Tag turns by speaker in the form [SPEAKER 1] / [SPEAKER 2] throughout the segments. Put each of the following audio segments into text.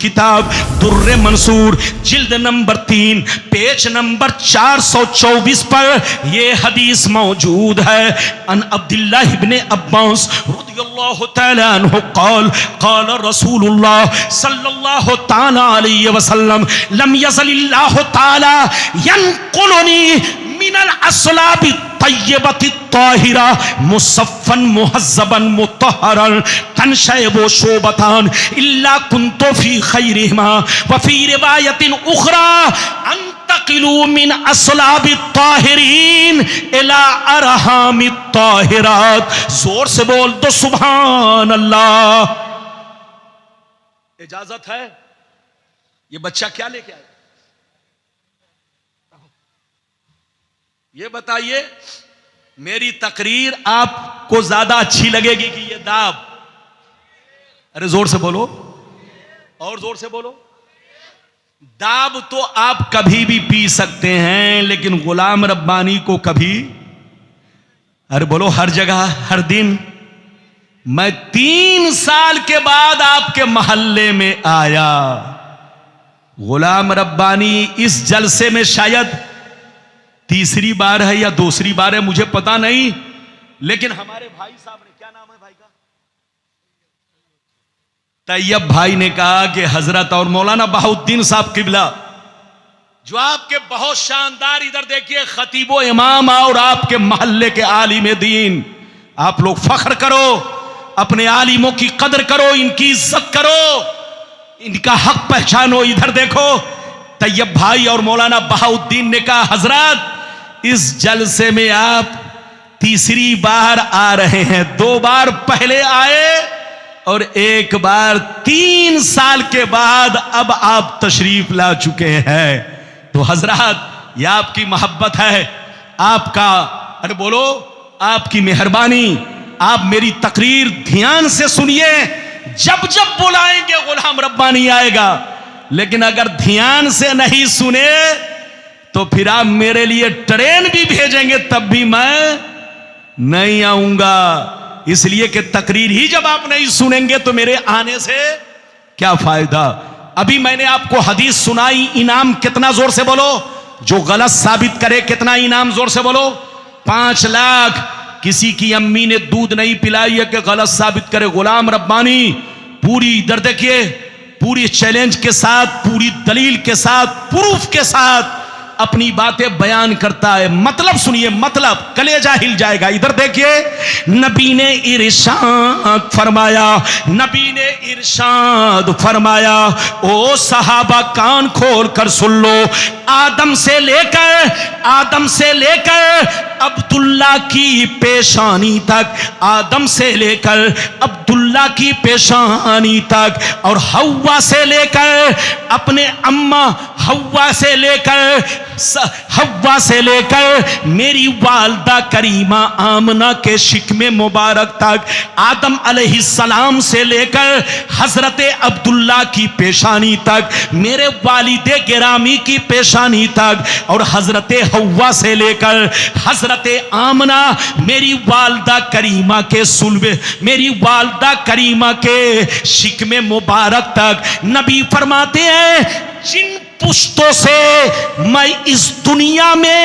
[SPEAKER 1] किताब दुर्रे मंसूर जिल्द number 3 page number 424 पर यह हदीस मौजूद है। अन अब्दुल्लाह इब्ने अब्बास रज़ियल्लाहु तआला अन्हु क़ाल क़ाल रसूलुल्लाह सल्लल्लाहु तआला अलैहि वसल्लम लम यज़लिल्लाहु तआला यनक़ुलुनी मिनल अस्लाबि तय्यबति ताहिरा मुसफ़्फ़न मुहज़्ज़बन मुत्तहरन तनशयबु शोबतान इल्ला कुन्तु फी खैरिहिमा व फी रिवायतिन उखरा अंतकिलू मिन अस्लाबि ताहिरीन इला अरहामि ताहिरात। जोर से बोल दो सुभान अल्लाह। इजाजत है? ये बच्चा क्या लेके आया? ये बताइए, मेरी तकरीर आपको ज्यादा अच्छी लगेगी कि ये दाब? अरे जोर से बोलो, और जोर से बोलो। दाब तो आप कभी भी पी सकते हैं, लेकिन गुलाम रब्बानी को कभी, अरे बोलो, हर जगह हर दिन। मैं 3 साल के बाद आपके मोहल्ले में आया। गुलाम रब्बानी इस जलसे में शायद तीसरी बार है या दूसरी बार है, मुझे पता नहीं, लेकिन हमारे भाई साहब ने, क्या नाम है भाई का? तैयब भाई ने कहा कि हजरत और मौलाना बहाउद्दीन साहब किबला, जो आपके बहुत शानदार, इधर देखिए, खतीबो इमाम और आपके मोहल्ले के आलिम दीन, आप लोग फख्र करो, अपने आलिमों की कदर करो, इनकी इज्जत करो, इनका हक पहचानो। इधर देखो, तैयब भाई और मौलाना बहाउद्दीन ने कहा हजरत इस जलसे में आप तीसरी बार आ रहे हैं, 2 बार पहले आए और 1 बार 3 साल के बाद अब आप तशरीफ ला चुके हैं। तो हजरत यह आपकी मोहब्बत है, आपका, अरे बोलो, आपकी मेहरबानी। आप मेरी तकरीर ध्यान से सुनिए, जब जब बुलाएंगे गुलाम रब्बानी आएगा, लेकिन अगर ध्यान से नहीं सुने तो फिर आप मेरे लिए ट्रेन भी भेजेंगे तब भी मैं नहीं आऊंगा। इसलिए कि तकरीर ही जब आप नहीं सुनेंगे तो मेरे आने से क्या फायदा। अभी मैंने आपको हदीस सुनाई, इनाम कितना? जोर से बोलो। जो गलत साबित करे कितना इनाम? जोर से बोलो। 5 लाख। किसी की अम्मी ने दूध नहीं पिलाई है कि गलत साबित करे। गुलाम रब्बानी पूरी, इधर देखिए, पूरी चैलेंज के साथ, पूरी दलील के साथ, प्रूफ के साथ अपनी बातें बयान करता है। मतलब सुनिए, मतलब कलेजा हिल जाएगा। इधर देखिए, नबी ने इरशाद फरमाया, नबी ने इरशाद फरमाया, ओ सहाबा कान खोल कर सुन लो, आदम से लेकर अब्दुल्ला की पेशानी तक, आदम से लेकर अब्दुल्ला की पेशानी तक, और हव्वा से लेकर अपने अम्मा हव्वा से लेकर मेरी वालदा करीमा आमना के शिकमे मुबारक तक, आदम अलैहिस्सलाम से लेकर हजरत अब्दुल्ला की पेशानी तक, मेरे वालिदे गिरामी की पेशानी तक, और हजरत हव्वा से लेकर हजरत आमना मेरी वालदा करीमा के सुल्बे, मेरी वालदा करीमा के शिकमे मुबारक तक, नबी फरमाते हैं जिन पुश्तों से मैं इस दुनिया में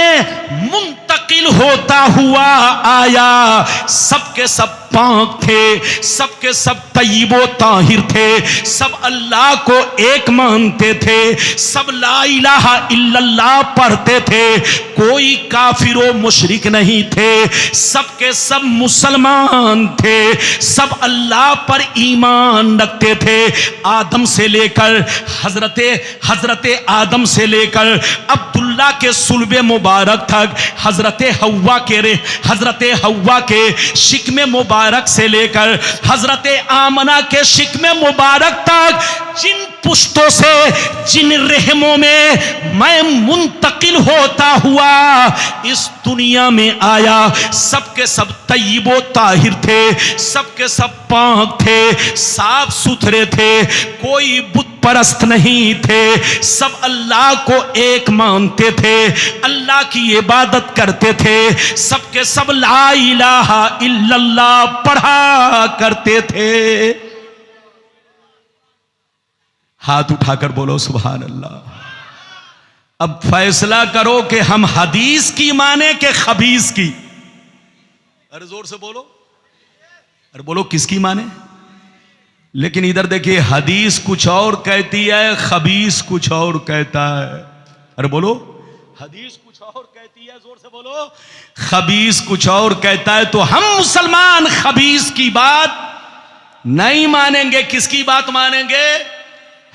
[SPEAKER 1] मुंतकिल होता हुआ आया, सबके सब पाक थे, सबके सब तय्यबो ताहिर थे, सब अल्लाह को एक मानते थे, सब ला इलाहा इल्लल्लाह पढ़ते थे, कोई काफिरो मुशरिक नहीं थे, सबके सब मुसलमान थे, सब अल्लाह पर ईमान रखते थे। आदम से लेकर हजरत आदम से लेकर अब्दुल्ला के सुल्बे मुबारक तक, हजरत हव्वा के शिकमे मुबारक से लेकर हजरत आमना के शिकमे मुबारक तक, जिन पुश्तों से, जिन रहमों में मैं मुंतकिल होता हुआ इस दुनिया में आया, सबके सब तय्यबो ताहिर थे, सबके सब पाक थे, साफ सुथरे थे, कोई बुत परस्त नहीं थे, सब अल्लाह को एक मानते थे, अल्लाह की इबादत करते थे, सबके सब ला इलाहा इल्लल्लाह पढ़ा करते थे। हाथ उठाकर बोलो सुभान अल्लाह। अब फैसला करो कि हम हदीस की माने कि खबीस की। अरे जोर से बोलो, अरे बोलो किसकी माने। लेकिन इधर देखिए, हदीस कुछ और कहती है, खबीस कुछ और कहता है। अरे बोलो, हदीस कुछ और कहती है, जोर से बोलो, खबीस कुछ और कहता है। तो हम मुसलमान खबीस की बात नहीं मानेंगे। किसकी बात मानेंगे?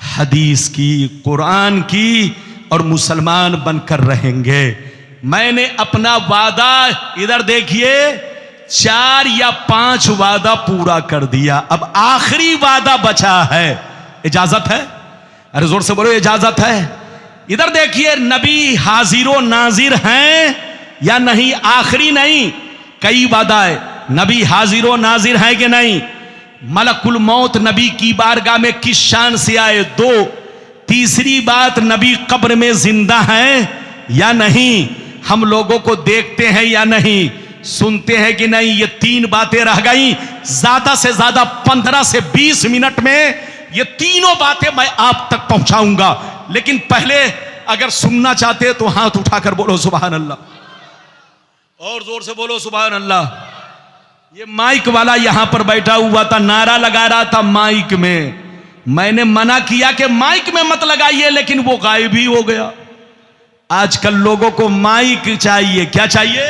[SPEAKER 1] हदीस की, कुरान की, और मुसलमान बनकर रहेंगे। मैंने अपना वादा, इधर देखिए, 4 या 5 वादा पूरा कर दिया। अब आखिरी वादा बचा है। इजाजत है? अरे जोर से बोलो, इजाजत है? इधर देखिए, नबी हाजिरो नाजिर हैं या नहीं? आखिरी नहीं, कई वादा है। नबी हाजिरो नाजिर है कि नहीं? मलकुल मौत नबी की बारगाह में किस शान से आए? 2। तीसरी बात, नबी कब्र में जिंदा हैं या नहीं? हम लोगों को देखते हैं या नहीं? सुनते हैं कि नहीं? ये 3 बातें रह गई। ज्यादा से ज्यादा 15 से 20 मिनट में ये तीनों बातें मैं आप तक पहुंचाऊंगा। लेकिन पहले अगर सुनना चाहते हैं तो हाथ उठाकर बोलो सुभान अल्लाह, और जोर से बोलो सुभान अल्लाह। ये माइक वाला यहां पर बैठा हुआ था, नारा लगा रहा था माइक में। मैंने मना किया कि माइक में मत लगाइए, लेकिन वो गायब ही हो गया। आजकल लोगों को माइक चाहिए। क्या चाहिए?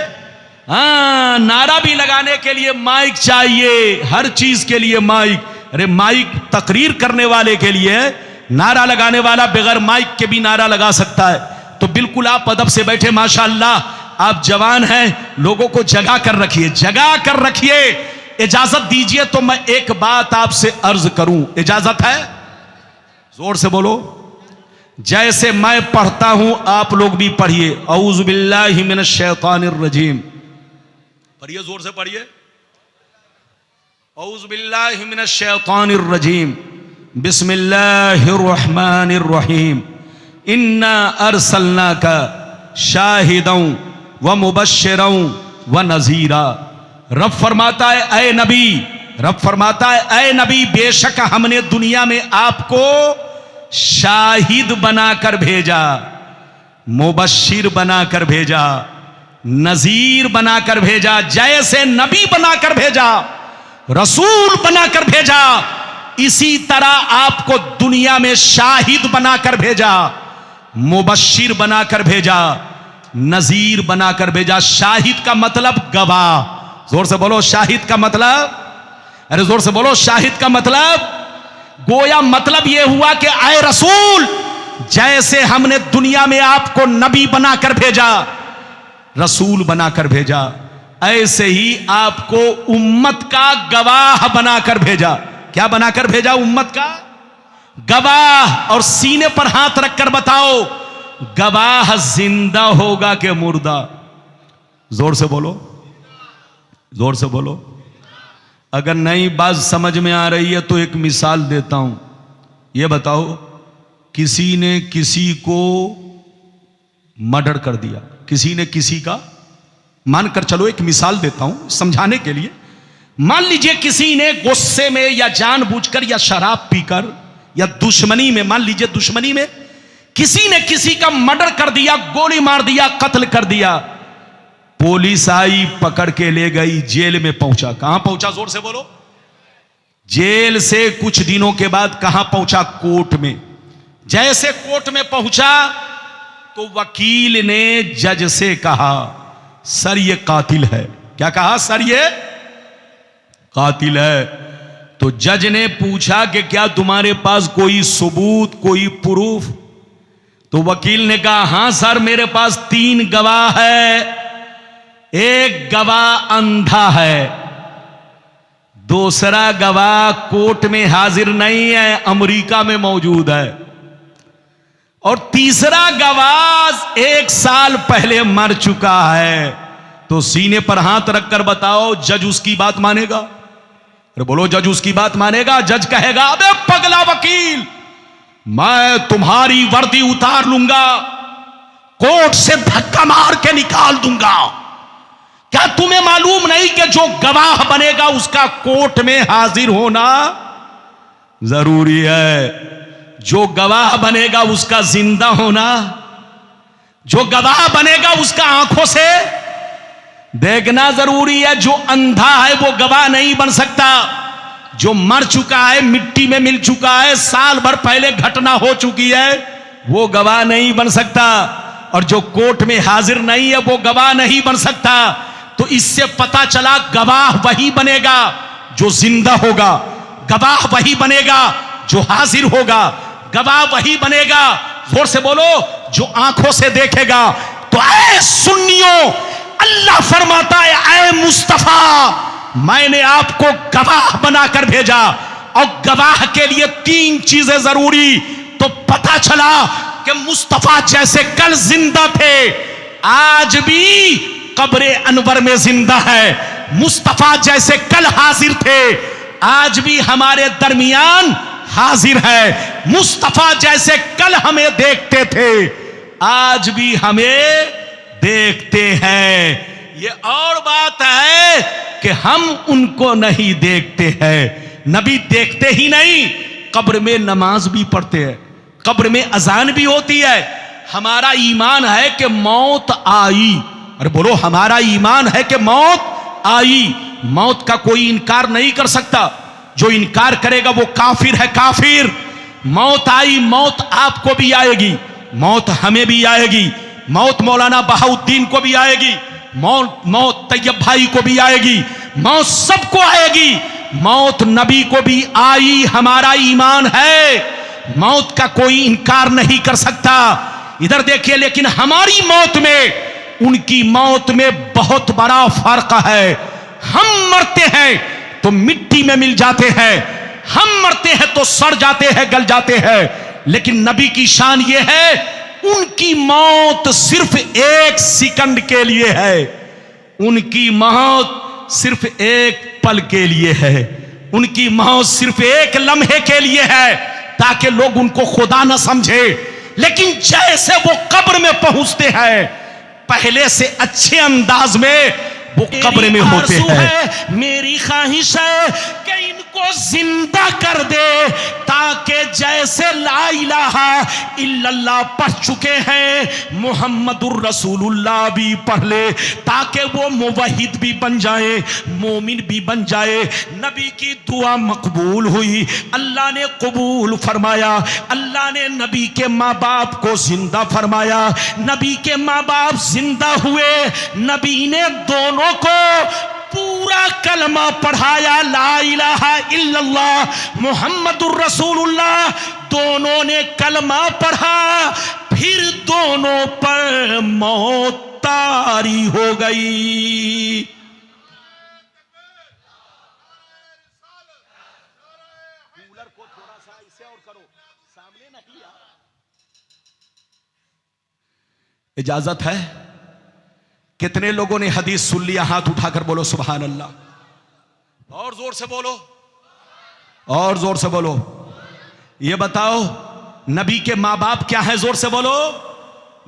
[SPEAKER 1] हाँ, नारा भी लगाने के लिए माइक चाहिए, हर चीज के लिए माइक। अरे माइक तकरीर करने वाले के लिए, नारा लगाने वाला बगैर माइक के भी नारा लगा सकता है। तो बिल्कुल आप अदब से बैठे, माशाअल्लाह आप जवान हैं, लोगों को जगा कर रखिए, जगा कर रखिए। इजाजत दीजिए तो मैं एक बात आपसे अर्ज करूं, इजाजत है? जोर से बोलो। जैसे मैं पढ़ता हूं आप लोग भी पढ़िए। औज़ु बिल्लाहि मिनश शैतानिर रजीम। पढ़िए, जोर से पढ़िए। औज़ु बिल्लाहि मिनश शैतानिर रजीम। बिस्मिल्लाहिर रहमानिर रहीम। इन्ना अरसलनाका शाहिदन व मुबश्शिरन व नज़ीरा। रब फरमाता है ऐ नबी, रब फरमाता है ऐ नबी, बेशक हमने दुनिया में आपको शाहिद बनाकर भेजा, मुबश्शिर बनाकर भेजा, नजीर बनाकर भेजा। जैसे नबी बनाकर भेजा, रसूल बनाकर भेजा, इसी तरह आपको दुनिया में शाहिद बनाकर भेजा, मुबश्शिर बनाकर भेजा, नजीर बनाकर भेजा। शाहिद का मतलब गवाह। जोर से बोलो, शाहिद का मतलब, अरे जोर से बोलो, शाहिद का मतलब, गोया मतलब यह हुआ कि आए रसूल, जैसे हमने दुनिया में आपको नबी बनाकर भेजा, रसूल बनाकर भेजा, ऐसे ही आपको उम्मत का गवाह बनाकर भेजा। क्या बनाकर भेजा? उम्मत का गवाह। और सीने पर हाथ रखकर बताओ, गवाह जिंदा होगा कि मुर्दा? जोर से बोलो, जोर से बोलो। अगर नई बात समझ में आ रही है तो एक मिसाल देता हूं। यह बताओ, किसी ने किसी को मर्डर कर दिया, किसी ने किसी का, मानकर चलो एक मिसाल देता हूं समझाने के लिए। मान लीजिए किसी ने गुस्से में या जानबूझकर या शराब पीकर या दुश्मनी में, मान लीजिए दुश्मनी में किसी ने किसी का मर्डर कर दिया, गोली मार दिया, कत्ल कर दिया। पुलिस आई, पकड़ के ले गई, जेल में पहुंचा। कहां पहुंचा? जोर से बोलो। जेल से कुछ दिनों के बाद कहां पहुंचा? कोर्ट में। जैसे कोर्ट में पहुंचा तो वकील ने जज से कहा, सर ये कातिल है। क्या कहा? सर ये कातिल है। तो जज ने पूछा कि क्या तुम्हारे पास कोई सबूत, कोई प्रूफ? तो वकील ने कहा, हां सर, मेरे पास 3 गवाह है। एक गवाह अंधा है, दूसरा गवाह कोर्ट में हाजिर नहीं है, अमेरिका में मौजूद है, और तीसरा गवाह 1 साल पहले मर चुका है। तो सीने पर हाथ रखकर बताओ, जज उसकी बात मानेगा? अरे बोलो, जज उसकी बात मानेगा? जज कहेगा, अबे पगला वकील, मैं तुम्हारी वर्दी उतार लूंगा, कोर्ट से धक्का मार के निकाल दूंगा। क्या तुम्हें मालूम नहीं कि जो गवाह बनेगा उसका कोर्ट में हाजिर होना जरूरी है? जो गवाह बनेगा उसका जिंदा होना, जो गवाह बनेगा उसका आंखों से देखना जरूरी है। जो अंधा है वो गवाह नहीं बन सकता। जो मर चुका है, मिट्टी में मिल चुका है, साल भर पहले घटना हो चुकी है, वो गवाह नहीं बन सकता। और जो कोर्ट में हाजिर नहीं है वो गवाह नहीं बन सकता। तो इससे पता चला गवाह वही बनेगा जो जिंदा होगा, गवाह वही बनेगा जो हाजिर होगा, गवाह वही बनेगा, जोर से बोलो, जो आंखों से देखेगा। तो ऐ सुन्नियों, अल्लाह फरमाता है, ऐ मुस्तफा, मैंने आपको गवाह बनाकर भेजा। और गवाह के लिए 3 चीजें जरूरी। तो पता चला कि मुस्तफा जैसे कल जिंदा थे, आज भी कब्रे अनवर में जिंदा है। मुस्तफा जैसे कल हाजिर थे, आज भी हमारे दरमियान हाजिर है। मुस्तफा जैसे कल हमें देखते थे, आज भी हमें देखते हैं। ये और बात है कि हम उनको नहीं देखते हैं। नबी देखते ही नहीं, कब्र में नमाज भी पढ़ते हैं, कब्र में अजान भी होती है। हमारा ईमान है कि मौत आई। अरे बोलो, हमारा ईमान है कि मौत आई। मौत का कोई इनकार नहीं कर सकता। जो इनकार करेगा वो काफिर है, काफिर। मौत आई, मौत आपको भी आएगी, मौत हमें भी आएगी, मौत मौलाना बहाउद्दीन को भी आएगी, मौत तैयब भाई को भी आएगी, मौत सबको आएगी। मौत नबी को भी आई, हमारा ईमान है। मौत का कोई इनकार नहीं कर सकता। इधर देखिए, लेकिन हमारी मौत में उनकी मौत में बहुत बड़ा फर्क है। हम मरते हैं तो मिट्टी में मिल जाते हैं, हम मरते हैं तो सड़ जाते हैं, गल जाते हैं। लेकिन नबी की शान ये है, उनकी मौत सिर्फ 1 सेकंड के लिए है, उनकी मौत सिर्फ 1 पल के लिए है, उनकी मौत सिर्फ 1 लम्हे के लिए है, ताकि लोग उनको खुदा न समझे। लेकिन जैसे वो कब्र में पहुंचते हैं, पहले से अच्छे अंदाज में वो कब्र में होते हैं। मेरी ख्वाहिश है कि इनको जिंदा कर दे, ताकि जैसे ला इलाहा इल्लल्लाह पढ़ चुके हैं, मुहम्मदुर रसूलुल्लाह भी पढ़ ले, ताकि वो मुवहिद भी बन जाए, मोमिन भी बन जाए। नबी की दुआ मकबूल हुई, अल्लाह ने कबूल फरमाया। अल्लाह ने नबी के माँ बाप को जिंदा फरमाया, नबी के माँ बाप जिंदा हुए। नबी ने दोनों को पूरा कलमा पढ़ाया, ला इलाहा इल्लल्लाह मुहम्मदुर रसूलुल्लाह। दोनों ने कलमा पढ़ा, फिर दोनों पर मौत तारी हो गई। कूलर को थोड़ा सा इसे और करो, सामने नहीं आ। इजाजत है? कितने लोगों ने हदीस सुन लिया? हाथ उठाकर बोलो सुभान अल्लाह। और जोर से बोलो, और जोर से बोलो। ये बताओ, नबी के माँ बाप क्या है? जोर से बोलो।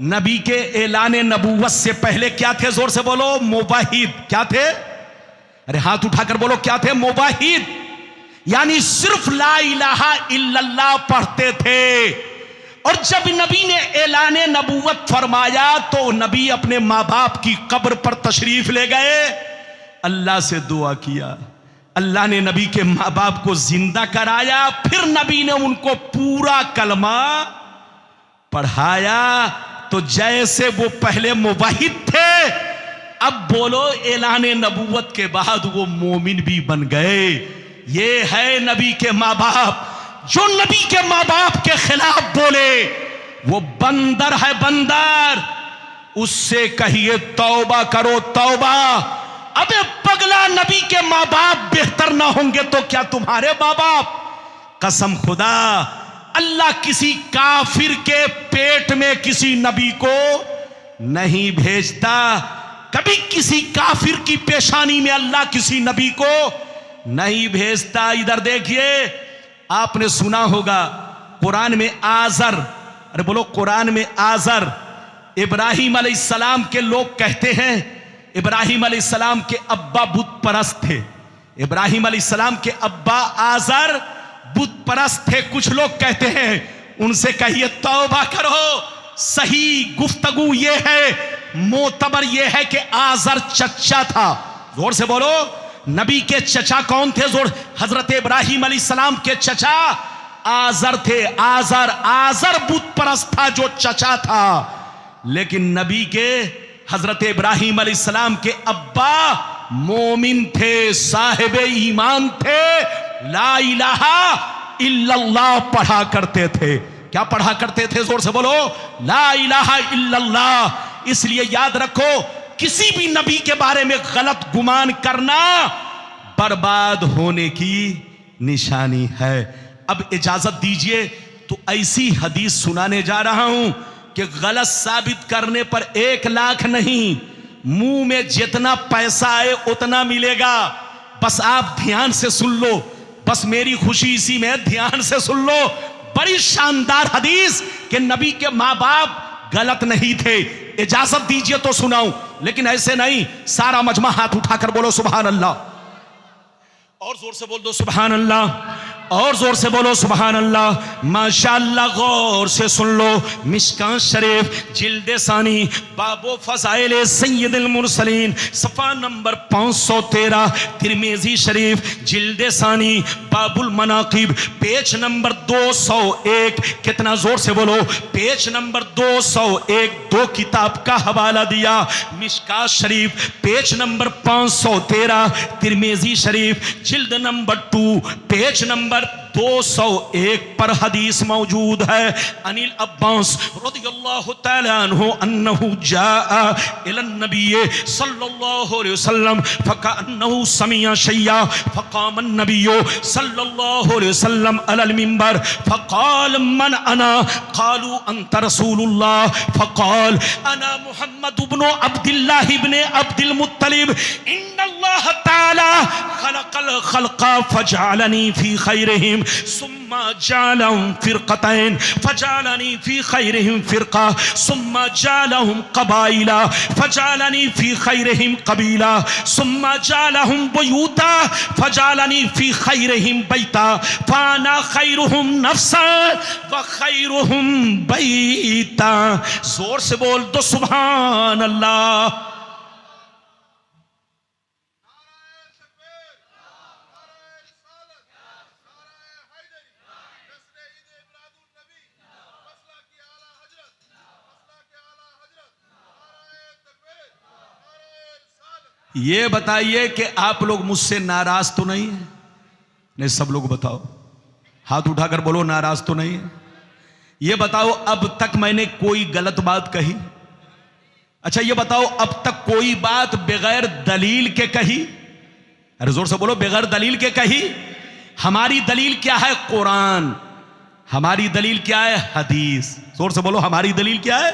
[SPEAKER 1] नबी के ऐलान नबूवत से पहले क्या थे? जोर से बोलो। मुवाहिद। क्या थे? अरे हाथ उठाकर बोलो, क्या थे? मुवाहिद, यानी सिर्फ ला इलाहा इल्लल्लाह पढ़ते थे। और जब नबी ने ऐलान नबूवत फरमाया तो नबी अपने माँ बाप की कब्र पर तशरीफ ले गए, अल्लाह से दुआ किया। अल्लाह ने नबी के माँ बाप को जिंदा कराया, फिर नबी ने उनको पूरा कलमा पढ़ाया। तो जैसे वो पहले मुवाहिद थे, अब बोलो ऐलान नबूवत के बाद वो मोमिन भी बन गए। ये है नबी के माँ बाप। जो नबी के माँ बाप के खिलाफ बोले वो बंदर है, बंदर। उससे कहिए तौबा करो, तौबा। अबे पगला, नबी के माँ बाप बेहतर ना होंगे तो क्या तुम्हारे माँ बाप? कसम खुदा, अल्लाह किसी काफिर के पेट में किसी नबी को नहीं भेजता। कभी किसी काफिर की पेशानी में अल्लाह किसी नबी को नहीं भेजता। इधर देखिए, आपने सुना होगा कुरान में आजर, अरे बोलो कुरान में आजर, इब्राहिम अलैहिस्सलाम के लोग कहते हैं इब्राहिम अलैहिस्सलाम के अब्बा बुत परस्त थे। इब्राहिम अलैहिस्सलाम के अब्बा आजर बुत परस्त थे। कुछ लोग कहते हैं उनसे कहिए तौबा करो। सही गुफ्तगू ये है, मोतबर ये है कि आजर चचा था। जोर से बोलो, नबी के चचा कौन थे? जोर, हजरत इब्राहिम अलैहिस्सलाम के चचा आजर थे। आजर बुत परस्त था जो चचा था। लेकिन नबी के हजरत इब्राहिम अलैहिस्सलाम के अब्बा मोमिन थे, साहिब ईमान थे, ला इलाहा इल्लल्लाह पढ़ा करते थे। क्या पढ़ा करते थे? जोर से बोलो, ला इलाहा इल्लल्लाह। इसलिए याद रखो, किसी भी नबी के बारे में गलत गुमान करना बर्बाद होने की निशानी है। अब इजाजत दीजिए तो ऐसी हदीस सुनाने जा रहा हूं कि गलत साबित करने पर 1 लाख नहीं, मुंह में जितना पैसा आए उतना मिलेगा। बस आप ध्यान से सुन लो, बस मेरी खुशी इसी में, ध्यान से सुन लो। बड़ी शानदार हदीस कि नबी के मां बाप गलत नहीं थे। इजाजत दीजिए तो सुनाऊं, लेकिन ऐसे नहीं। सारा मजमा हाथ उठाकर बोलो सुभान अल्लाह, और जोर से बोल दो सुभान अल्लाह, और जोर से बोलो सुभान अल्लाह। माशाअल्लाह, गौर से सुन लो। मिशकात शरीफ जिल्द सानी बाबो फज़ाइल सय्यदुल मुरसलीन सफ़ा नंबर 513, तिरमिज़ी शरीफ जिल्द सानी बाबुल मनाकिब पेज नंबर 201। कितना जोर से बोलो, पेज नंबर 201। 2 किताब का हवाला दिया, मिशकात शरीफ पेज नंबर 513, तिरमिज़ी शरीफ जिल्द नंबर 2 पेज नंबर 201 पर हदीस मौजूद है। अनिल अब्बास रज़ियल्लाहु तआला अन्हु अन्नहु जाअ इला नबी सल्लल्लाहु अलैहि वसल्लम फकअन्नहु समिअ शैया फक़ाम अन्नबी सल्लल्लाहु अलैहि वसल्लम अलल मिंबर फक़ाल मन अना क़ालू अंत रसूलुल्लाह फक़ाल अना मुहम्मद इब्न अब्दुल्लाह इब्न अब्दुल मुत्तलिब इन्नल्लाह तआला खलक़ल खल्क़ा फजअलनी फी खैरिहिम सुम्मा जालहुम फिरक़तैन फजालनी फी खैरिहिम फिरक़ा सुम्मा जालहुम क़बाइला फजालनी फी खैरिहिम क़बीला सुम्मा जालहुम बुयूता फजालनी फी खैरिहिम बैता फाना खैरुहुम नफ्सा व खैरुहुम बैता। जोर से बोल दो सुभान अल्लाह। ये बताइए कि आप लोग मुझसे नाराज तो नहीं है? नहीं, सब लोग बताओ, हाथ उठाकर बोलो नाराज तो नहीं है। ये बताओ अब तक मैंने कोई गलत बात कही? अच्छा ये बताओ अब तक कोई बात बगैर दलील के कही? अरे जोर से बोलो, बगैर दलील के कही? हमारी दलील क्या है? कुरान। हमारी दलील क्या है? हदीस। जोर से बोलो, हमारी दलील क्या है?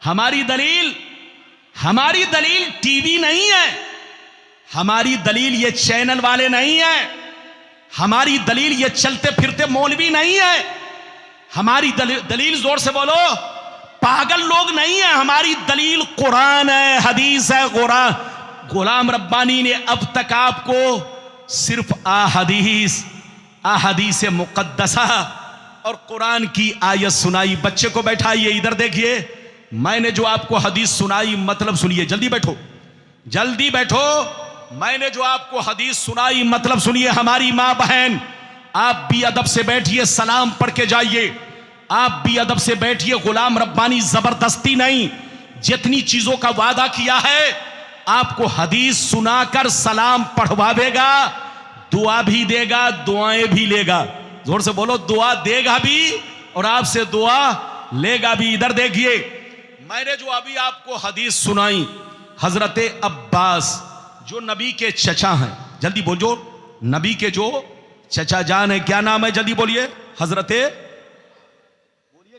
[SPEAKER 1] हमारी दलील टीवी नहीं है, हमारी दलील ये चैनल वाले नहीं है, हमारी दलील ये चलते फिरते मौलवी नहीं है, हमारी दलील जोर से बोलो पागल लोग नहीं है। हमारी दलील कुरान है, हदीस है। गुलाम रब्बानी ने अब तक आपको सिर्फ अहादीस मुक़द्दसा और कुरान की आयत सुनाई। बच्चे को बैठाइए, इधर देखिए, मैंने जो आपको हदीस सुनाई मतलब सुनिए, जल्दी बैठो, जल्दी बैठो। मैंने जो आपको हदीस सुनाई मतलब सुनिए। हमारी मां बहन, आप भी अदब से बैठिए, सलाम पढ़ के जाइए। आप भी अदब से बैठिए। गुलाम रब्बानी जबरदस्ती नहीं, जितनी चीजों का वादा किया है आपको हदीस सुनाकर सलाम पढ़वावेगा, दुआ भी देगा, दुआएं भी लेगा। जोर से बोलो, दुआ देगा भी और आपसे दुआ लेगा भी। इधर देखिए, मैंने जो अभी आपको हदीस सुनाई, हजरत अब्बास जो नबी के चचा हैं, जल्दी बोलो, नबी के जो चचा जान है, क्या नाम है? जल्दी बोलिए। बोलिए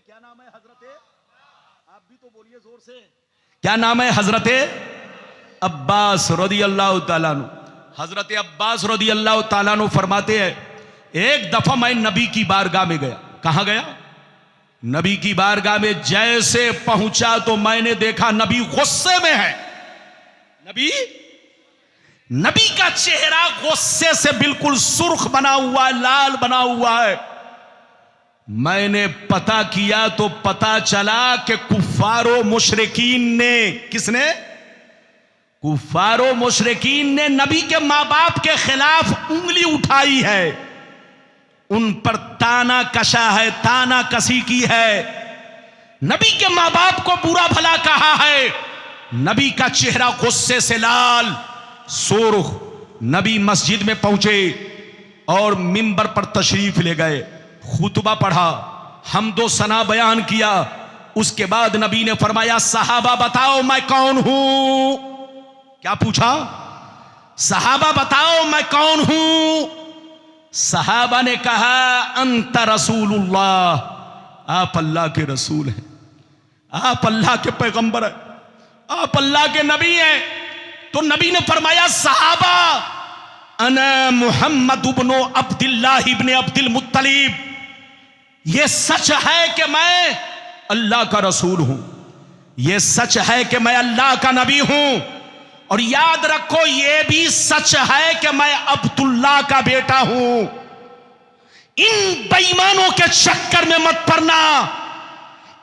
[SPEAKER 1] क्या नाम है? आप भी तो बोलिए जोर से, क्या नाम है? हजरत अब्बास रज़ियल्लाहु ताला अन्हु। हजरत अब्बास रज़ियल्लाहु ताला अन्हु फरमाते हैं, एक दफा मैं नबी की बारगाह में गया। कहां गया? नबी की बारगाह में जैसे पहुंचा तो मैंने देखा नबी गुस्से में है। नबी का चेहरा गुस्से से बिल्कुल सुर्ख बना हुआ है, लाल बना हुआ है। मैंने पता किया तो पता चला कि कुफ्फारो मुशरिकीन ने, किसने? कुफ्फारो मुशरिकीन ने नबी के मां बाप के खिलाफ उंगली उठाई है, उन पर ताना कसा है, ताना कसी की है, नबी के मां बाप को बुरा भला कहा है। नबी का चेहरा गुस्से से लाल, सुर्ख। नबी मस्जिद में पहुंचे और मिंबर पर तशरीफ ले गए, खुतबा पढ़ा, हमदो सना बयान किया। उसके बाद नबी ने फरमाया, सहाबा बताओ मैं कौन हूं? क्या पूछा? सहाबा बताओ मैं कौन हूं? सहाबा ने कहा, अंत रसूलुल्लाह, आप अल्लाह के रसूल हैं, आप अल्लाह के पैगंबर हैं, आप अल्लाह के नबी हैं। तो नबी ने फरमाया, सहाबा अना मुहम्मद इब्न अब्दुल्लाह इब्न अब्दुल मुत्तलिब, यह सच है कि मैं अल्लाह का रसूल हूं, यह सच है कि मैं अल्लाह का नबी हूं, और याद रखो यह भी सच है कि मैं अब्दुल्लाह का बेटा हूं। इन बेईमानों के चक्कर में मत पड़ना,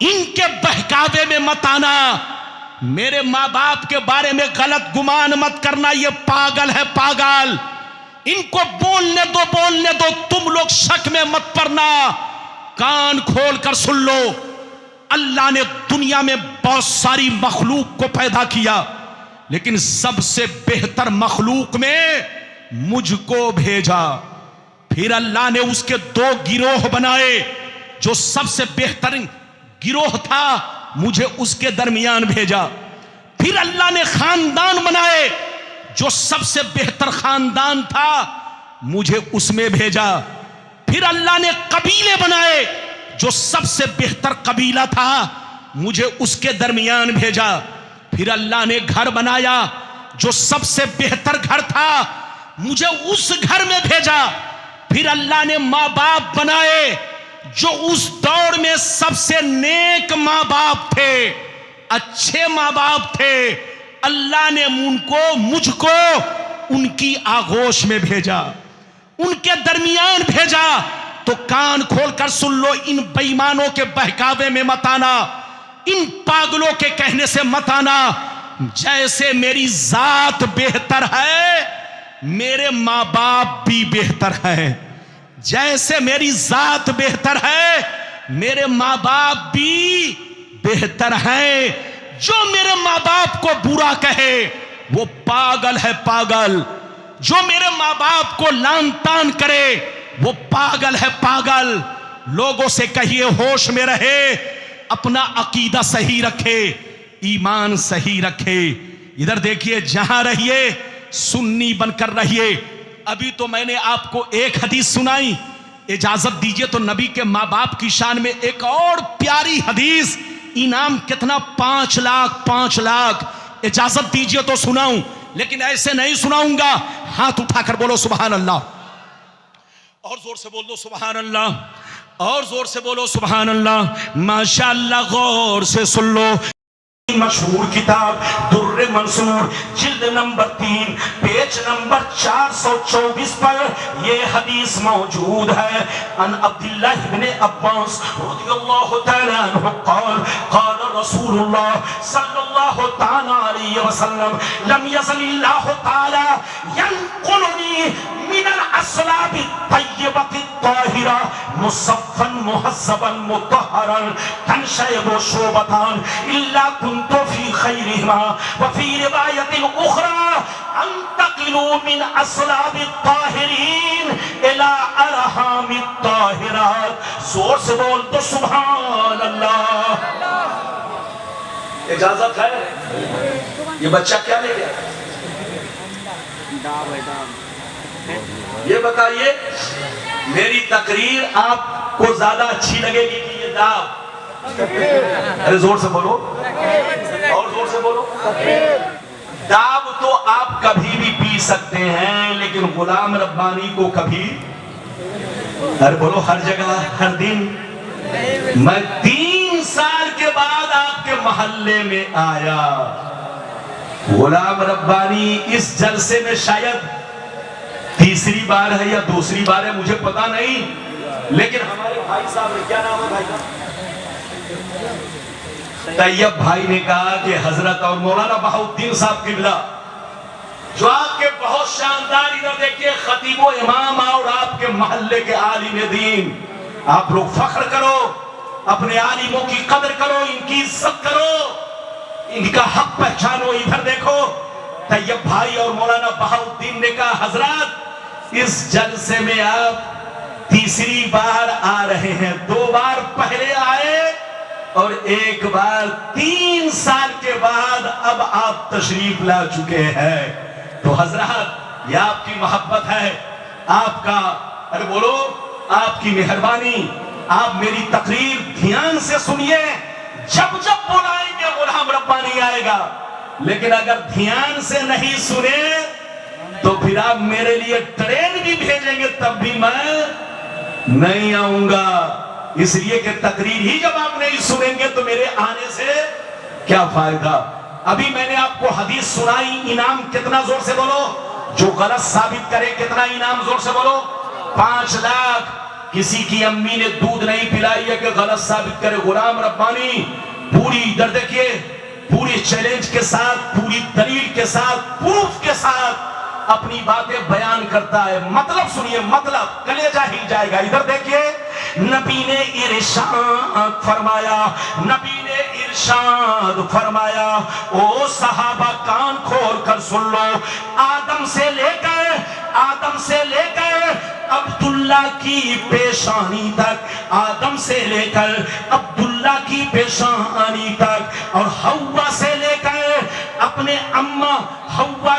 [SPEAKER 1] इनके बहकावे में मत आना, मेरे मां बाप के बारे में गलत गुमान मत करना, ये पागल है, पागल, इनको बोलने दो, बोलने दो, तुम लोग शक में मत पड़ना। कान खोल कर सुन लो, अल्लाह ने दुनिया में बहुत सारी मखलूक को पैदा किया, लेकिन सबसे बेहतर मखलूक में मुझको भेजा। फिर अल्लाह ने उसके दो गिरोह बनाए, जो सबसे बेहतरीन गिरोह था मुझे उसके दरमियान भेजा। फिर अल्लाह ने खानदान बनाए, जो सबसे बेहतर खानदान था मुझे उसमें भेजा। फिर अल्लाह ने कबीले बनाए, जो सबसे बेहतर कबीला था मुझे उसके दरमियान भेजा। फिर अल्लाह ने घर बनाया, जो सबसे बेहतर घर था मुझे उस घर में भेजा। फिर अल्लाह ने माँ बाप बनाए, जो उस दौर में सबसे नेक माँ बाप थे, अच्छे माँ बाप थे। अल्लाह ने उनको, मुझको उनकी आगोश में भेजा, उनके दरमियान भेजा। तो कान खोलकर सुन लो, इन बेईमानों के बहकावे में मत आना, इन पागलों के कहने से मत आना। जैसे मेरी जात बेहतर है, मेरे माँ बाप भी बेहतर है। जैसे मेरी जात बेहतर है, मेरे माँ बाप भी बेहतर है। जो मेरे माँ बाप को बुरा कहे वो पागल है, पागल। जो मेरे माँ बाप को लान तान करे वो पागल है, पागल। लोगों से कहिए होश में रहे, अपना अकीदा सही रखे, ईमान सही रखे। इधर देखिए, जहां रहिए सुन्नी बनकर रहिए। अभी तो मैंने आपको एक हदीस सुनाई, इजाजत दीजिए तो नबी के माँ बाप की शान में एक और प्यारी हदीस, इनाम कितना, 5 लाख, 5 लाख। इजाजत दीजिए तो सुनाऊं, लेकिन ऐसे नहीं सुनाऊंगा। हाथ उठाकर बोलो सुभान अल्लाह, और जोर से बोल दो सुभान अल्लाह, और जोर से बोलो सुभान अल्लाह। माशाअल्लाह, गौर से सुन लो। मशहूर किताब दुर्रे मंसूर, जिल्द नंबर 3, पेज नंबर 424 पर यह हदीस मौजूद है। अन अब्दुल्लाह इब्न अब्बास रज़ियल्लाहु तआला अन्हु क़ाल क़ाल रसूलुल्लाह सल्लल्लाहु तआला अलैहि वसल्लम लम यज़लिल्लाहु तआला यनक़ुलनी मिनल अस्लाबि तय्यबति ताहिरा मुसफ़्फ़न मुहज़्ज़बन मुतहहरन तनशयबु शुबतान इल्ला कुन्तु फी खैरिहिमा व फी रिवायतिन उखरा अंतक़िलू मिन अस्लाबि ताहिरीन इला अरहामि ताहिरात। जोर से बोल दो सुभान अल्लाह। इजाजत है? ये बच्चा क्या ले गया? ये बताइए, मेरी तकरीर आपको ज्यादा अच्छी लगेगी कि ये दाव? अरे जोर से बोलो, और जोर से बोलो। दाव तो आप कभी भी पी सकते हैं, लेकिन गुलाम रब्बानी को कभी, अरे बोलो, हर जगह हर दिन। मैं 3 साल के बाद आपके मोहल्ले में आया। गुलाम रब्बानी इस जलसे में शायद तीसरी बार है या दूसरी बार है, मुझे पता नहीं, लेकिन हमारे भाई साहब ने, क्या नाम है भाई का, तैयब भाई ने कहा कि हजरत और मौलाना बहाउद्दीन साहब किबला जो आपके बहुत शानदार, इधर देखिए खतीबो इमाम और आपके मोहल्ले के आलिम दीन, आप लोग फख्र करो, अपने आलिमों की कदर करो, इनकी इज्जत करो, इनका हक पहचानो। इधर देखो तैयब भाई और मौलाना बहाउद्दीन ने कहा हजरत इस जलसे में आप तीसरी बार आ रहे हैं, 2 बार पहले आए और 1 बार 3 साल के बाद अब आप तशरीफ ला चुके हैं। तो हजरत ये आपकी मोहब्बत है, आपका, अरे बोलो, आपकी मेहरबानी। आप मेरी तकरीर ध्यान से सुनिए, जब जब बुलाएंगे गुलाम रब्बानी आएगा, लेकिन अगर ध्यान से नहीं सुने तो फिर आप मेरे लिए ट्रेन भी भेजेंगे तब भी मैं नहीं आऊंगा। इसलिए कि तकरीर ही जब आप नहीं सुनेंगे तो मेरे आने से क्या फायदा। अभी मैंने आपको हदीस सुनाई, इनाम कितना, जोर से बोलो, जो गलत साबित करे कितना इनाम, जोर से बोलो, 5 लाख। किसी की अम्मी ने दूध नहीं पिलाई है कि गलत साबित करे। गुलाम रब्बानी पूरी, इधर देखिए, पूरी चैलेंज के साथ, पूरी दलील के साथ, प्रूफ के साथ अपनी बातें बयान करता है। मतलब सुनिए, मतलब कलेजा हिल जाएगा। इधर देखिए, नबी ने इरशाद फरमाया, नबी ने इरशाद फरमाया, ओ सहाबा कान खोल कर सुन लो, आदम से लेकर अब्दुल्ला की पेशानी तक, आदम से लेकर अब्दुल्ला की पेशानी तक, और हव्वा से लेकर अपने अम्मा हव्वा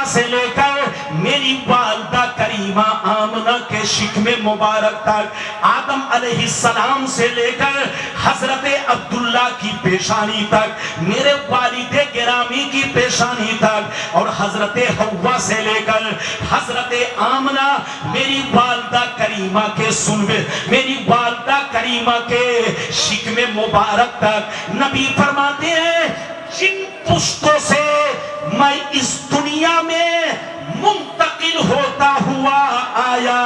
[SPEAKER 1] से लेकर मेरी वालदा करीमा आमना के शिकमे मुबारक तक, आदम अलैहिस्सलाम से लेकर हजरत अब्दुल्ला की पेशानी तक, मेरे वालिदे गिरामी की पेशानी तक, और हजरत हव्वा से लेकर हजरत आमना मेरी वालदा करीमा के सुनबे, मेरी वालदा करीमा के शिकमे मुबारक तक, नबी फरमाते हैं जिन पुश्तों से मैं इस दुनिया में मुंतकिल होता हुआ आया,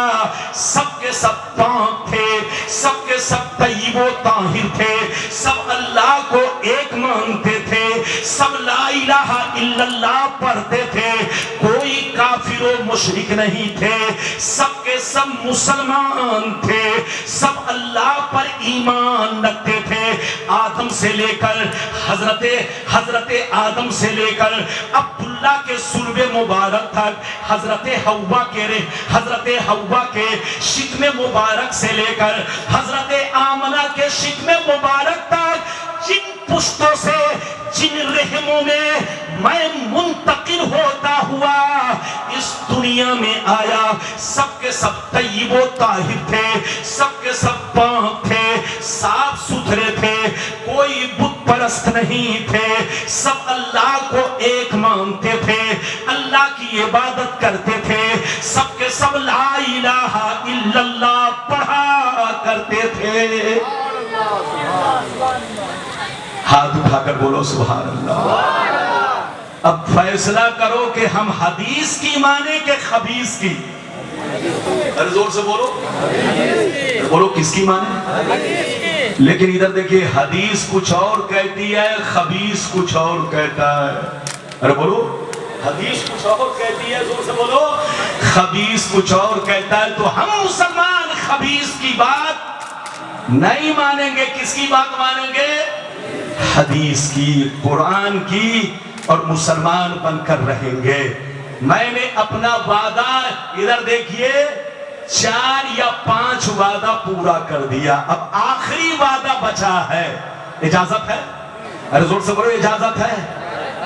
[SPEAKER 1] सबके सब पाक थे, सबके सब तय्यिबो ताहिर थे, सब अल्लाह को एक मानते थे, सब ला इलाहा इल्लल्लाह पढ़ते थे, कोई काफिर व मुशरिक नहीं थे, सबके सब मुसलमान थे, सब अल्लाह पर ईमान रखते थे। आदम से लेकर हजरत आदम से लेकर अब्दुल्ला के सुलबे मुबारक तक, हजरत हव्वा के शिकमे मुबारक से लेकर हजरत आमना के शिकमे मुबारक तक, जिन पुश्तों से, जिन रहमों में मैं मुंतकिल होता हुआ इस दुनिया में आया, सबके सब तय्यिबो ताहिर थे, सबके सब पाक थे, साफ सुथरे थे, कोई बुत परस्त नहीं थे, सब अल्लाह को एक मानते थे, अल्लाह की इबादत करते थे, सबके सब ला इलाहा इल्लल्लाह पढ़ा करते थे। हाथ उठाकर बोलो सुभान अल्लाह। अब फैसला करो कि हम हदीस की माने के खबीस की। अरे जोर से बोलो, बोलो किसकी माने। लेकिन इधर देखिए, हदीस कुछ और कहती है, खबीस कुछ और कहता है। अरे बोलो, हदीस कुछ और कहती है, जोर से बोलो, खबीस कुछ और कहता है। तो हम मुसलमान खबीस की बात नहीं मानेंगे, किसकी बात मानेंगे? हदीस की, कुरान की, और मुसलमान बनकर रहेंगे। मैंने अपना वादा, इधर देखिए, 4 या 5 वादा पूरा कर दिया, अब आखिरी वादा बचा है। इजाजत है? अरे जोर से बोलो, इजाजत है?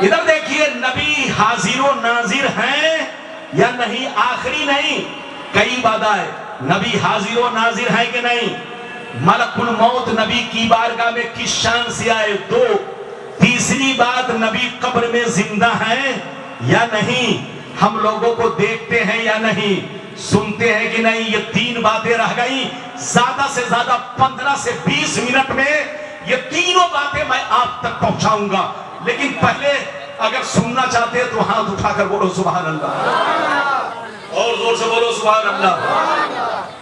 [SPEAKER 1] इधर देखिए, नबी हाजिर नाजिर हैं या नहीं? आखिरी नहीं, कई वादा है। नबी हाजिर नाजिर है कि नहीं? मलकुल मौत नबी की बारगाह में किस शान से आए? 2। तीसरी बात, नबी कब्र में जिंदा हैं या नहीं? हम लोगों को देखते हैं या नहीं? सुनते हैं कि नहीं? ये 3 बातें रह गई। ज्यादा से ज्यादा 15 से 20 मिनट में ये तीनों बातें मैं आप तक पहुंचाऊंगा। लेकिन पहले अगर सुनना चाहते हैं तो हाथ उठाकर बोलो सुभान अल्लाह, और जोर से बोलो सुभान अल्लाह।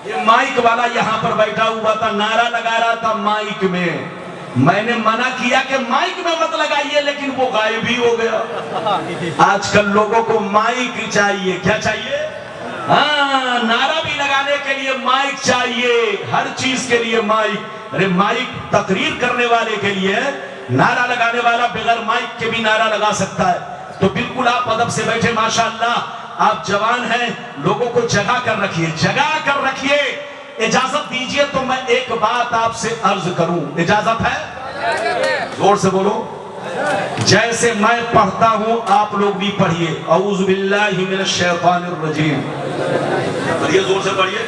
[SPEAKER 1] ये माइक वाला यहाँ पर बैठा हुआ था, नारा लगा रहा था माइक में। मैंने मना किया कि माइक में मत लगाइए, लेकिन वो गायब ही हो गया। आजकल लोगों को माइक चाहिए। क्या चाहिए? हाँ, नारा भी लगाने के लिए माइक चाहिए, हर चीज के लिए माइक। अरे माइक तकरीर करने वाले के लिए, नारा लगाने वाला बगैर माइक के भी नारा लगा सकता है। तो बिल्कुल आप अदब से बैठे, माशाअल्लाह आप जवान हैं, लोगों को जगा कर रखिए, जगा कर रखिए। इजाजत दीजिए तो मैं एक बात आपसे अर्ज करूं, इजाजत है? जोर से बोलो। जैसे मैं पढ़ता हूं आप लोग भी पढ़िए। औज़ु बिल्लाहि मिनश शैतानिर रजीम। पढ़िए, जोर से पढ़िए।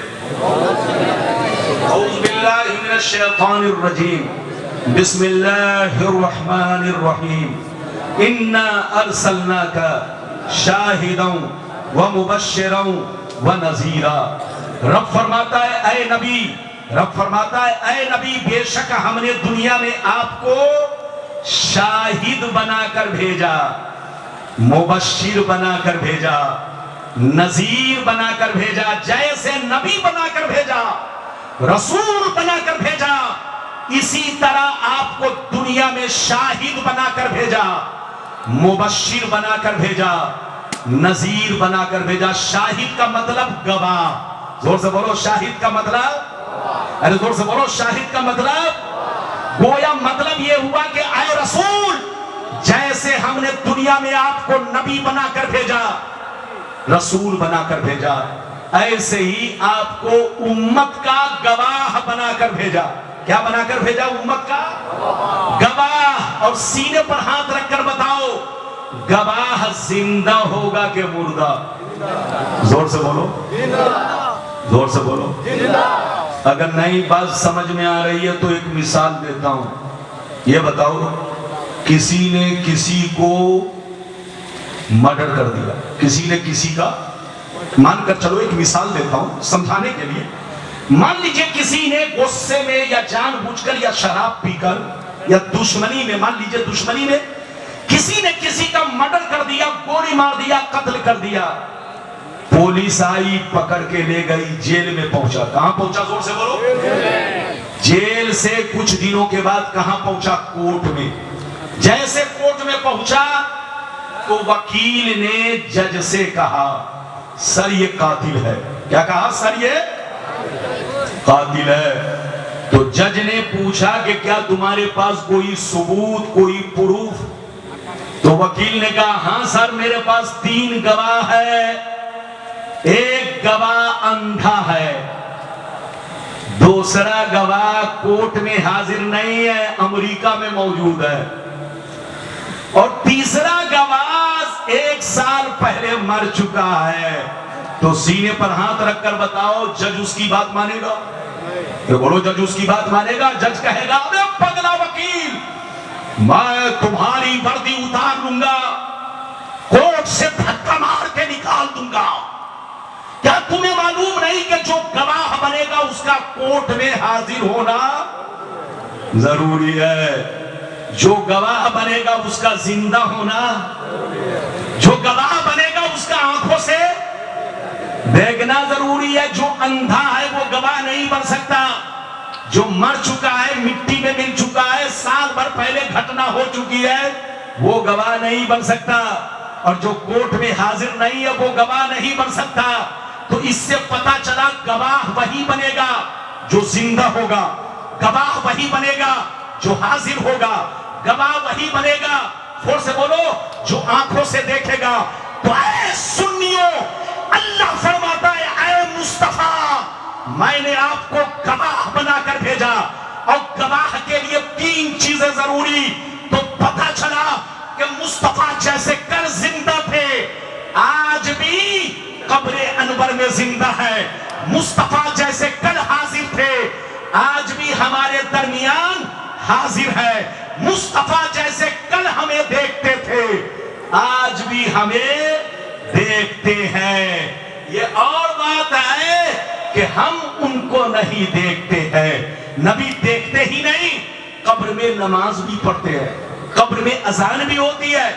[SPEAKER 1] औज़ु बिल्लाहि मिनश शैतानिर रजीम। बिस्मिल्लाहिर रहमानिर रहीम। इन्ना अरसलनाका शाहिदन व मुबश्शिरन व नज़ीरा। रब फरमाता है ऐ नबी, रब फरमाता है ऐ नबी, बेशक हमने दुनिया में आपको शाहिद बनाकर भेजा, मुबश्शिर बनाकर भेजा, नजीर बनाकर भेजा। जैसे नबी बनाकर भेजा, रसूल बनाकर भेजा, इसी तरह आपको दुनिया में शाहिद बनाकर भेजा, मुबश्शिर बनाकर भेजा, नजीर बनाकर भेजा। शाहिद का मतलब गवाह। जोर से बोलो, शाहिद का मतलब, अरे जोर से बोलो, शाहिद का मतलब, गोया मतलब यह हुआ कि आए रसूल, जैसे हमने दुनिया में आपको नबी बनाकर भेजा, रसूल बनाकर भेजा, ऐसे ही आपको उम्मत का गवाह बनाकर भेजा। क्या बनाकर भेजा? उम्मत का गवाह। और सीने पर हाथ रखकर बताओ, गवाह जिंदा होगा कि मुर्दा? जोर से बोलो, जोर से बोलो। अगर नई बात समझ में आ रही है तो एक मिसाल देता हूं। ये बताओ, किसी ने किसी को मर्डर कर दिया, किसी ने किसी का, मानकर चलो एक मिसाल देता हूं समझाने के लिए। मान लीजिए किसी ने गुस्से में या जानबूझकर या शराब पीकर या दुश्मनी में, मान लीजिए दुश्मनी में किसी ने किसी का मर्डर कर दिया, गोली मार दिया, कत्ल कर दिया। पुलिस आई, पकड़ के ले गई, जेल में पहुंचा। कहां पहुंचा? जोर से बोलो। जेल से कुछ दिनों के बाद कहां पहुंचा? कोर्ट में। जैसे कोर्ट में पहुंचा तो वकील ने जज से कहा, सर ये कातिल है। क्या कहा? सर ये कातिल है। तो जज ने पूछा कि क्या तुम्हारे पास कोई सबूत, कोई प्रूफ? तो वकील ने कहा, हां सर, मेरे पास 3 गवाह है। एक गवाह अंधा है, दूसरा गवाह कोर्ट में हाजिर नहीं है, अमेरिका में मौजूद है, और तीसरा गवाह 1 साल पहले मर चुका है। तो सीने पर हाथ रखकर बताओ, जज उसकी बात मानेगा? तो बोलो, जज उसकी बात मानेगा? जज कहेगा, अबे पगला वकील, मैं तुम्हारी वर्दी उतार लूंगा, कोर्ट से धक्का मार के निकाल दूंगा। क्या तुम्हें मालूम नहीं कि जो गवाह बनेगा उसका कोर्ट में हाजिर होना जरूरी है? जो गवाह बनेगा उसका जिंदा होना, जो गवाह बनेगा उसका आंखों से देखना जरूरी है। जो अंधा है वो गवाह नहीं बन सकता। जो मर चुका है, मिट्टी में मिल चुका है, साल भर पहले घटना हो चुकी है, वो गवाह नहीं बन सकता। और जो कोर्ट में हाजिर नहीं है वो गवाह नहीं बन सकता। तो इससे पता चला गवाह वही बनेगा जो जिंदा होगा, गवाह वही बनेगा जो हाजिर होगा, गवाह वही बनेगा, जोर से बोलो, जो आंखों से देखेगा। तो ऐ सुन्नियों, अल्लाह फरमाता है, ऐ मुस्तफा, मैंने आपको गवाह बनाकर भेजा, और गवाह के लिए 3 चीजें जरूरी। तो पता चला कि मुस्तफा जैसे कल जिंदा थे, आज भी कब्रे अनवर में जिंदा है। मुस्तफा जैसे कल हाजिर थे, आज भी हमारे दरमियान हाजिर है। मुस्तफा जैसे कल हमें देखते थे, आज भी हमें देखते हैं। ये और बात है कि हम उनको नहीं देखते हैं। नबी देखते ही नहीं, कब्र में नमाज भी पढ़ते हैं, कब्र में अजान भी होती है।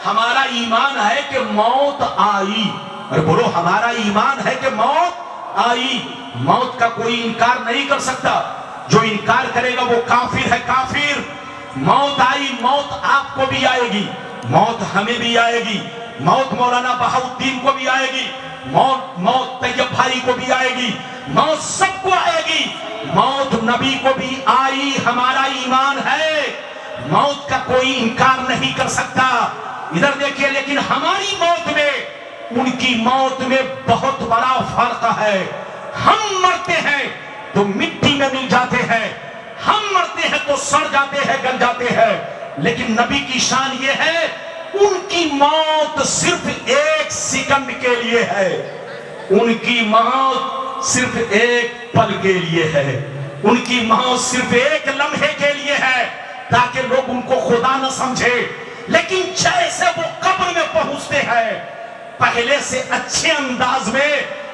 [SPEAKER 1] हमारा ईमान है कि मौत आई। अरे बोलो, हमारा ईमान है कि मौत आई, मौत का कोई इनकार नहीं कर सकता। जो इनकार करेगा वो काफिर है, काफिर। मौत आई, मौत आपको भी आएगी, मौत हमें भी आएगी, मौत मौलाना बहाउद्दीन को भी आएगी, मौत तैयब भाई को भी आएगी, मौत सबको आएगी। मौत नबी को भी आई, हमारा ईमान है, मौत का कोई इनकार नहीं कर सकता। इधर देखिए, लेकिन हमारी मौत में उनकी मौत में बहुत बड़ा फर्क है। हम मरते हैं तो मिट्टी में मिल जाते हैं, हम मरते हैं तो सड़ जाते हैं, गल जाते हैं। लेकिन नबी की शान ये है, उनकी मौत सिर्फ एक सेकंड के लिए है, उनकी मौत सिर्फ एक पल के लिए है, उनकी मौत सिर्फ एक लम्हे के लिए है, ताकि लोग उनको खुदा न समझे। लेकिन जैसे वो कब्र में पहुंचते हैं, पहले से अच्छे अंदाज में